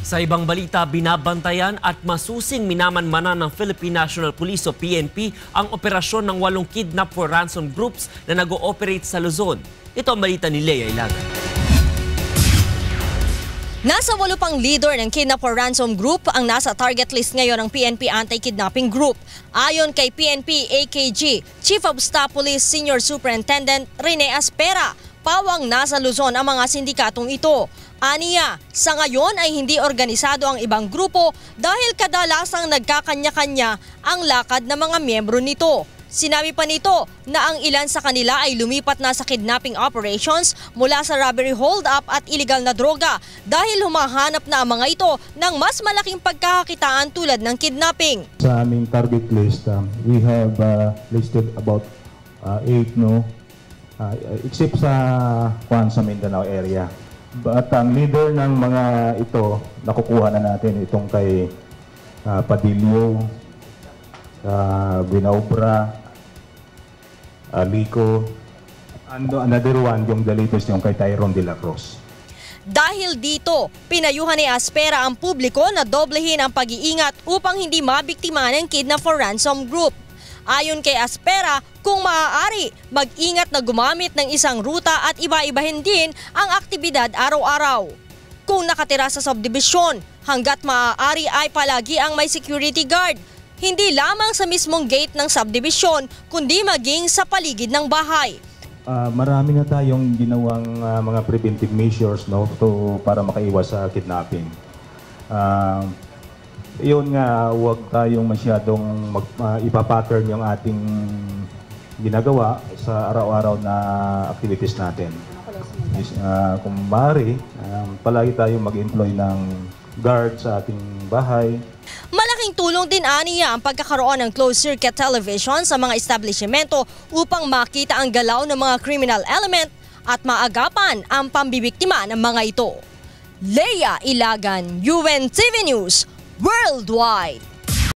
Sa ibang balita, binabantayan at masusing minamanmanan ng Philippine National Police o PNP ang operasyon ng 8 kidnap for ransom groups na nag-ooperate sa Luzon. Ito ang balita ni Lea Ilagan. Nasa 8 pang leader ng Kidnap for Ransom Group ang nasa target list ngayon ng PNP Anti-Kidnapping Group. Ayon kay PNP AKG, Chief of Staff Police Senior Superintendent Rene Aspera, pawang nasa Luzon ang mga sindikatong ito. Aniya, sa ngayon ay hindi organisado ang ibang grupo dahil kadalasang nagkakanya-kanya ang lakad ng mga miyembro nito. Sinabi pa nito na ang ilan sa kanila ay lumipat na sa kidnapping operations mula sa robbery hold-up at illegal na droga dahil humahanap na ang mga ito ng mas malaking pagkakakitaan tulad ng kidnapping. Sa aming target list, we have listed about 8 except sa Mindanao area. But ang leader ng mga ito, nakukuha na natin itong kay Padillo, Binaubra, Lico, and another one, yung the latest, yung kay Tyrone de la Cruz. Dahil dito, pinayuhan ni Aspera ang publiko na doblehin ang pag-iingat upang hindi mabiktima ng Kidnap for Ransom Group. Ayon kay Aspera, kung maaari, mag-ingat na gumamit ng isang ruta at iba-ibahin din ang aktibidad araw-araw. Kung nakatira sa subdivision, hanggat maaari ay palagi ang may security guard. Hindi lamang sa mismong gate ng subdivision, kundi maging sa paligid ng bahay. Marami na tayong ginawang mga preventive measures para makaiwas sa kidnapping. Iyon nga, huwag tayong masyadong ipapattern yung ating ginagawa sa araw-araw na activities natin. Kung maaari, palagi tayong mag-employ ng guard sa ating bahay. Malaking tulong din aniya ang pagkakaroon ng closed-circuit television sa mga establishmento upang makita ang galaw ng mga criminal element at maagapan ang pambibiktima ng mga ito. Lea Ilagan, UNTV News, Worldwide.